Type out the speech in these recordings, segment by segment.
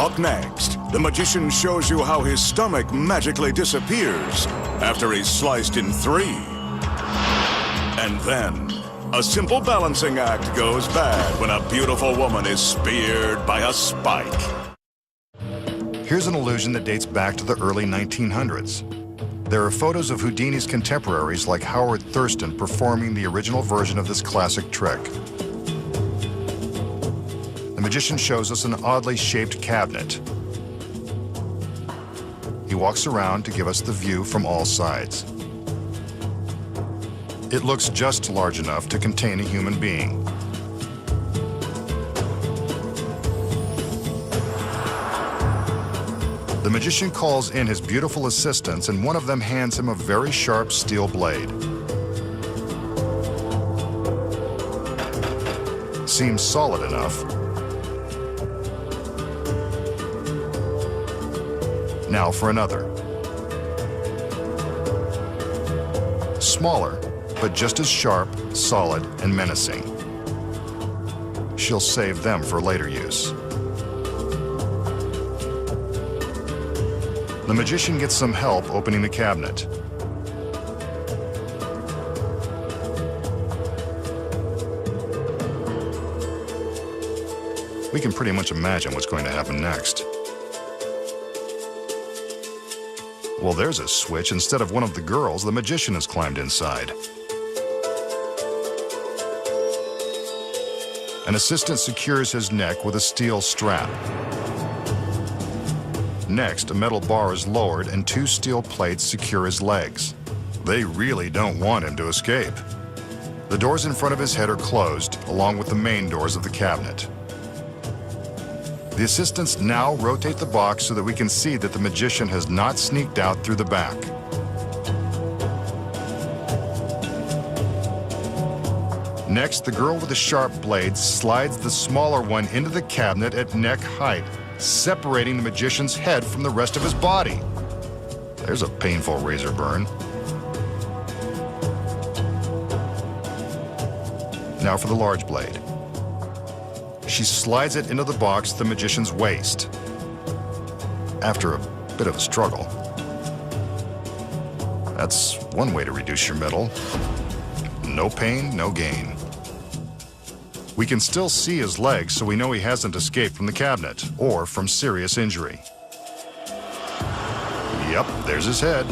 Up next, the magician shows you how his stomach magically disappears after he's sliced in 3. And then, a simple balancing act goes bad when a beautiful woman is speared by a spike. Here's an illusion that dates back to the early 1900s. There are photos of Houdini's contemporaries like Howard Thurston performing the original version of this classic trick. The magician shows us an oddly shaped cabinet. He walks around to give us the view from all sides. It looks just large enough to contain a human being. The magician calls in his beautiful assistants, and one of them hands him a very sharp steel blade. Seems solid enough. Now for another. Smaller, but just as sharp, solid, and menacing. She'll save them for later use. The magician gets some help opening the cabinet. We can pretty much imagine what's going to happen next. Well, there's a switch. Instead of one of the girls, the magician has climbed inside. An assistant secures his neck with a steel strap. Next, a metal bar is lowered and 2 steel plates secure his legs. They really don't want him to escape. The doors in front of his head are closed, along with the main doors of the cabinet. The assistants now rotate the box so that we can see that the magician has not sneaked out through the back. Next, the girl with the sharp blade slides the smaller one into the cabinet at neck height, separating the magician's head from the rest of his body. There's a painful razor burn. Now for the large blade. She slides it into the box at the magician's waist. After a bit of a struggle. That's one way to reduce your metal. No pain, no gain. We can still see his legs, so we know he hasn't escaped from the cabinet or from serious injury. Yep, there's his head.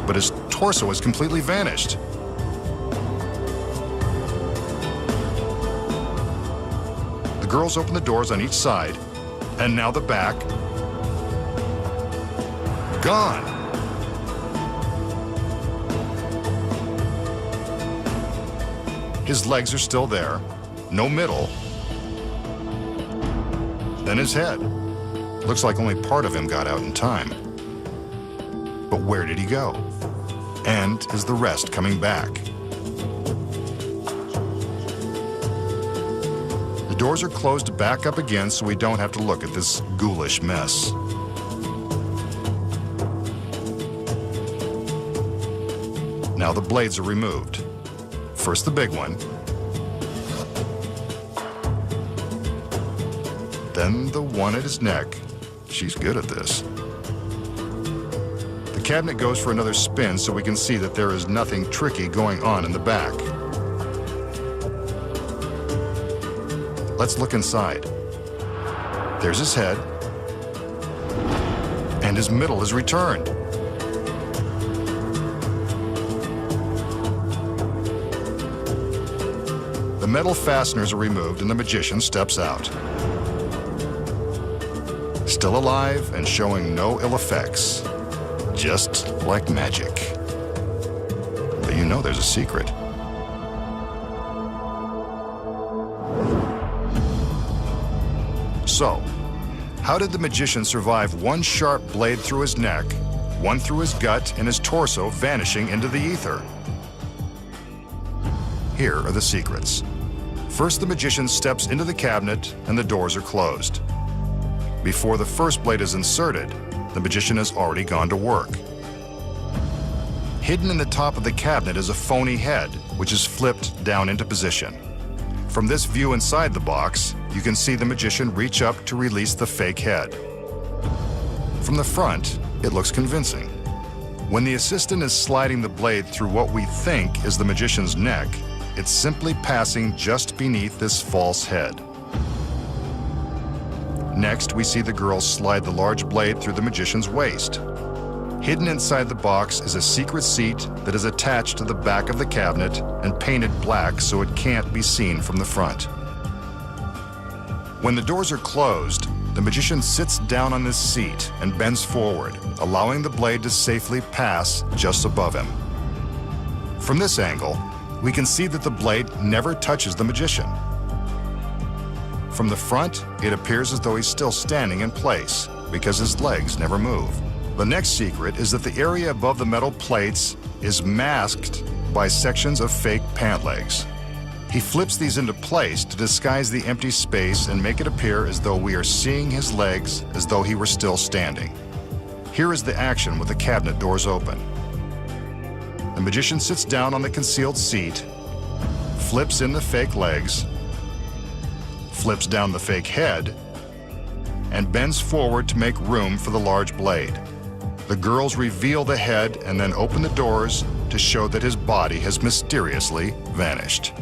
But his torso has completely vanished. The girls open the doors on each side, and now the back. Gone. His legs are still there, no middle. Then his head. Looks like only part of him got out in time. But where did he go? And is the rest coming back? The doors are closed back up again so we don't have to look at this ghoulish mess. Now the blades are removed. First the big one, then the one at his neck. She's good at this. The cabinet goes for another spin so we can see that there is nothing tricky going on in the back. Let's look inside. There's his head, and his middle is returned. The metal fasteners are removed and the magician steps out. Still alive and showing no ill effects. Just like magic. But you know there's a secret. So, how did the magician survive one sharp blade through his neck, one through his gut, and his torso vanishing into the ether? Here are the secrets. First, the magician steps into the cabinet and the doors are closed. Before the first blade is inserted, the magician has already gone to work. Hidden in the top of the cabinet is a phony head, which is flipped down into position. From this view inside the box, you can see the magician reach up to release the fake head. From the front, it looks convincing. When the assistant is sliding the blade through what we think is the magician's neck, it's simply passing just beneath this false head. Next, we see the girl slide the large blade through the magician's waist. Hidden inside the box is a secret seat that is attached to the back of the cabinet and painted black so it can't be seen from the front. When the doors are closed, the magician sits down on this seat and bends forward, allowing the blade to safely pass just above him. From this angle, we can see that the blade never touches the magician. From the front, it appears as though he's still standing in place because his legs never move. The next secret is that the area above the metal plates is masked by sections of fake pant legs. He flips these into place to disguise the empty space and make it appear as though we are seeing his legs as though he were still standing. Here is the action with the cabinet doors open. The magician sits down on the concealed seat, flips in the fake legs, flips down the fake head, and bends forward to make room for the large blade. The girls reveal the head and then open the doors to show that his body has mysteriously vanished.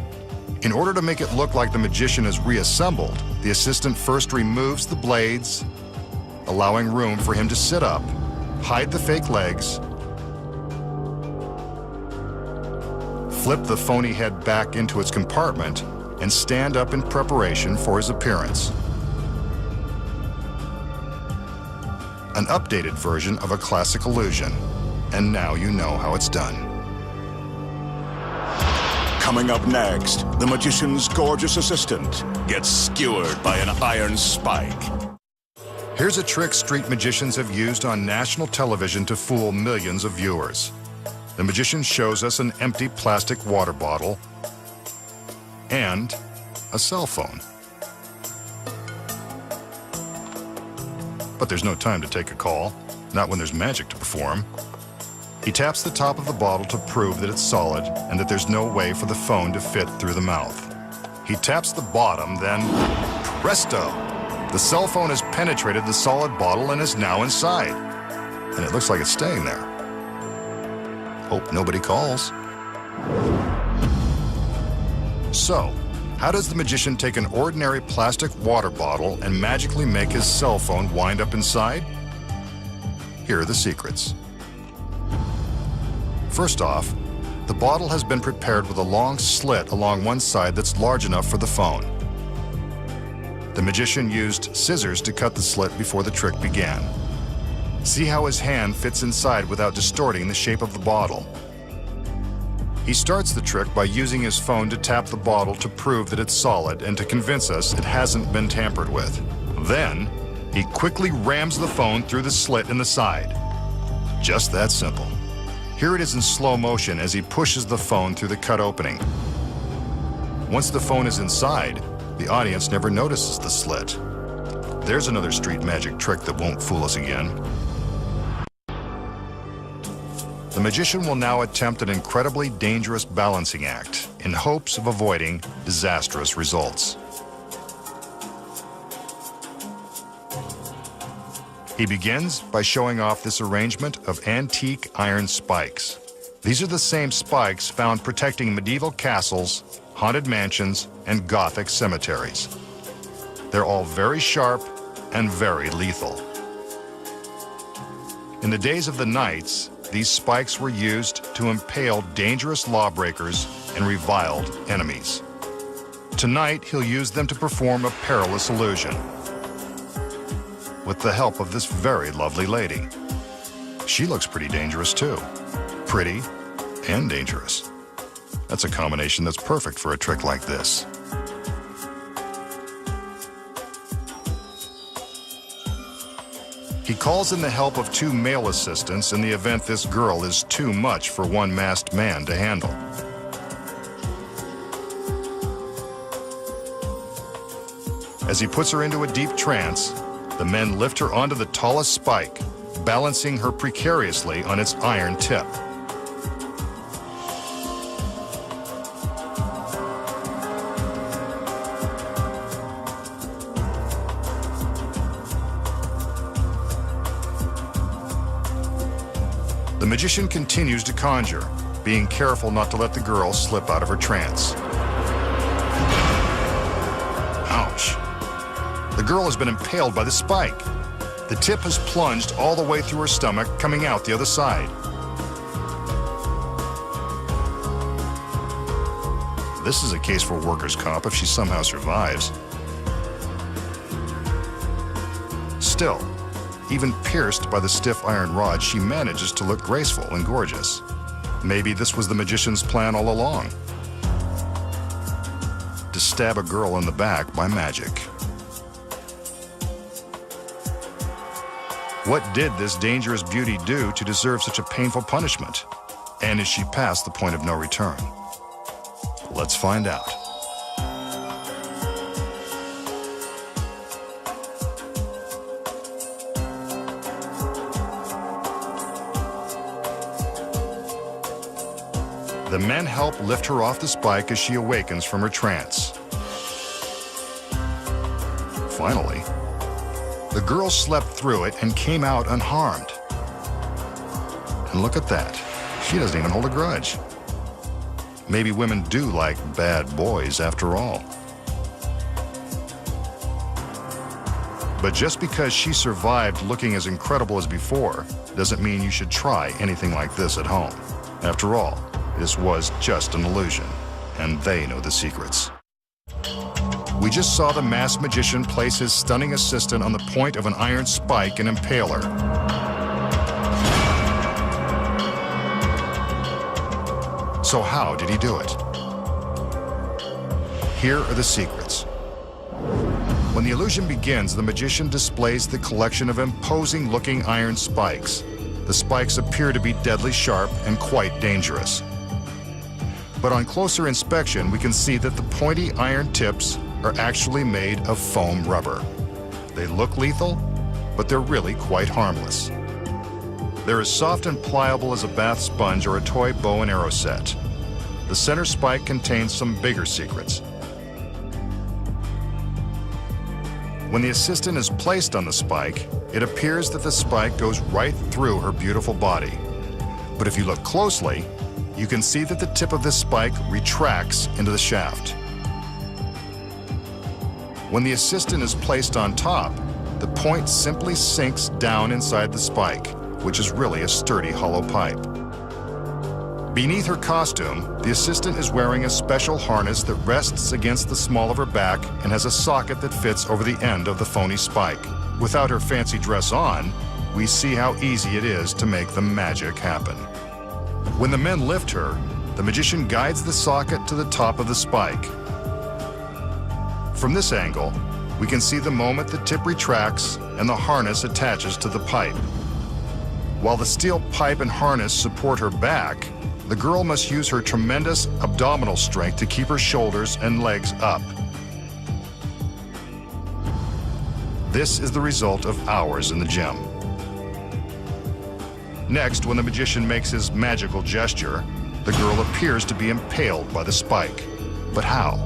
In order to make it look like the magician is reassembled, the assistant first removes the blades, allowing room for him to sit up, hide the fake legs, flip the phony head back into its compartment, and stand up in preparation for his appearance. An updated version of a classic illusion, and now you know how it's done. Coming up next, the magician's gorgeous assistant gets skewered by an iron spike. Here's a trick street magicians have used on national television to fool millions of viewers. The magician shows us an empty plastic water bottle and a cell phone. But there's no time to take a call, not when there's magic to perform. He taps the top of the bottle to prove that it's solid and that there's no way for the phone to fit through the mouth. He taps the bottom, then presto! The cell phone has penetrated the solid bottle and is now inside. And it looks like it's staying there. Hope nobody calls. So, how does the magician take an ordinary plastic water bottle and magically make his cell phone wind up inside? Here are the secrets. First off, the bottle has been prepared with a long slit along one side that's large enough for the phone. The magician used scissors to cut the slit before the trick began. See how his hand fits inside without distorting the shape of the bottle. He starts the trick by using his phone to tap the bottle to prove that it's solid and to convince us it hasn't been tampered with. Then, he quickly rams the phone through the slit in the side. Just that simple. Here it is in slow motion as he pushes the phone through the cut opening. Once the phone is inside, the audience never notices the slit. There's another street magic trick that won't fool us again. The magician will now attempt an incredibly dangerous balancing act in hopes of avoiding disastrous results. He begins by showing off this arrangement of antique iron spikes. These are the same spikes found protecting medieval castles, haunted mansions, and Gothic cemeteries. They're all very sharp and very lethal. In the days of the knights, these spikes were used to impale dangerous lawbreakers and reviled enemies. Tonight, he'll use them to perform a perilous illusion with the help of this very lovely lady. She looks pretty dangerous too. Pretty and dangerous. That's a combination that's perfect for a trick like this. He calls in the help of two male assistants in the event this girl is too much for one masked man to handle. As he puts her into a deep trance, the men lift her onto the tallest spike, balancing her precariously on its iron tip. The magician continues to conjure, being careful not to let the girl slip out of her trance. Ouch. The girl has been impaled by the spike. The tip has plunged all the way through her stomach, coming out the other side. This is a case for workers' comp if she somehow survives. Still, even pierced by the stiff iron rod, she manages to look graceful and gorgeous. Maybe this was the magician's plan all along. To stab a girl in the back by magic. What did this dangerous beauty do to deserve such a painful punishment? And is she past the point of no return? Let's find out. The men help lift her off the spike as she awakens from her trance. Finally, the girl slept through it and came out unharmed. And look at that. She doesn't even hold a grudge. Maybe women do like bad boys after all. But just because she survived looking as incredible as before doesn't mean you should try anything like this at home. After all, this was just an illusion, and they know the secrets. We just saw the masked magician place his stunning assistant on the point of an iron spike and impale her. So how did he do it? Here are the secrets. When the illusion begins, the magician displays the collection of imposing-looking iron spikes. The spikes appear to be deadly sharp and quite dangerous. But on closer inspection, we can see that the pointy iron tips are actually made of foam rubber. They look lethal, but they're really quite harmless. They're as soft and pliable as a bath sponge or a toy bow and arrow set. The center spike contains some bigger secrets. When the assistant is placed on the spike, it appears that the spike goes right through her beautiful body. But if you look closely, you can see that the tip of this spike retracts into the shaft. When the assistant is placed on top, the point simply sinks down inside the spike, which is really a sturdy hollow pipe. Beneath her costume, the assistant is wearing a special harness that rests against the small of her back and has a socket that fits over the end of the phony spike. Without her fancy dress on, we see how easy it is to make the magic happen. When the men lift her, the magician guides the socket to the top of the spike. From this angle, we can see the moment the tip retracts and the harness attaches to the pipe. While the steel pipe and harness support her back, the girl must use her tremendous abdominal strength to keep her shoulders and legs up. This is the result of hours in the gym. Next, when the magician makes his magical gesture, the girl appears to be impaled by the spike. But how?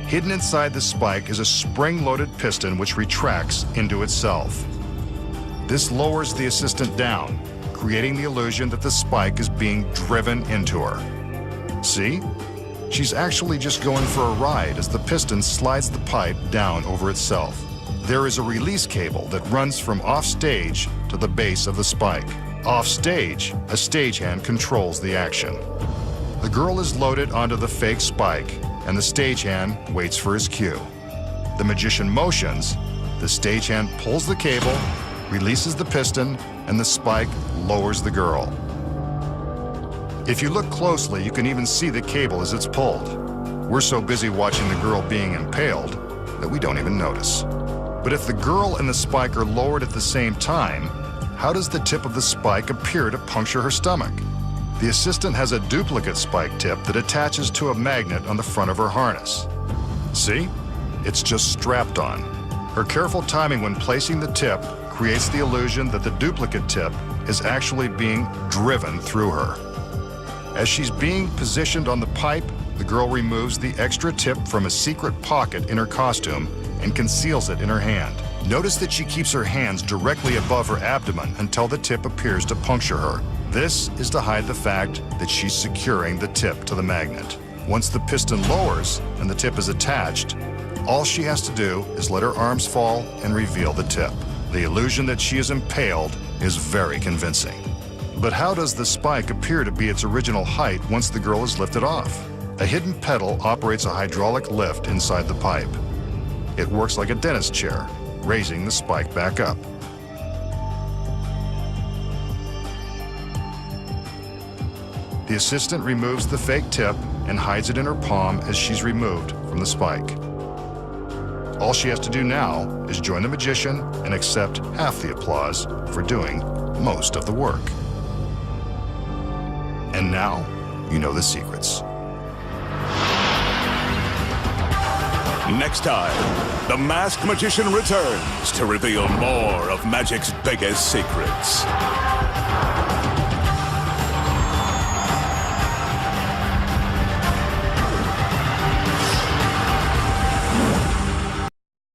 Hidden inside the spike is a spring-loaded piston which retracts into itself. This lowers the assistant down, creating the illusion that the spike is being driven into her. See? She's actually just going for a ride as the piston slides the pipe down over itself. There is a release cable that runs from off-stage to the base of the spike. Off-stage, a stagehand controls the action. The girl is loaded onto the fake spike, and the stagehand waits for his cue. The magician motions, the stagehand pulls the cable, releases the piston, and the spike lowers the girl. If you look closely, you can even see the cable as it's pulled. We're so busy watching the girl being impaled that we don't even notice. But if the girl and the spike are lowered at the same time, how does the tip of the spike appear to puncture her stomach? The assistant has a duplicate spike tip that attaches to a magnet on the front of her harness. See? It's just strapped on. Her careful timing when placing the tip creates the illusion that the duplicate tip is actually being driven through her. As she's being positioned on the pipe, the girl removes the extra tip from a secret pocket in her costume and conceals it in her hand. Notice that she keeps her hands directly above her abdomen until the tip appears to puncture her. This is to hide the fact that she's securing the tip to the magnet. Once the piston lowers and the tip is attached, all she has to do is let her arms fall and reveal the tip. The illusion that she is impaled is very convincing. But how does the spike appear to be its original height once the girl is lifted off? A hidden pedal operates a hydraulic lift inside the pipe. It works like a dentist chair, raising the spike back up. The assistant removes the fake tip and hides it in her palm as she's removed from the spike. All she has to do now is join the magician and accept half the applause for doing most of the work. And now, you know the secrets. Next time, the masked magician returns to reveal more of magic's biggest secrets.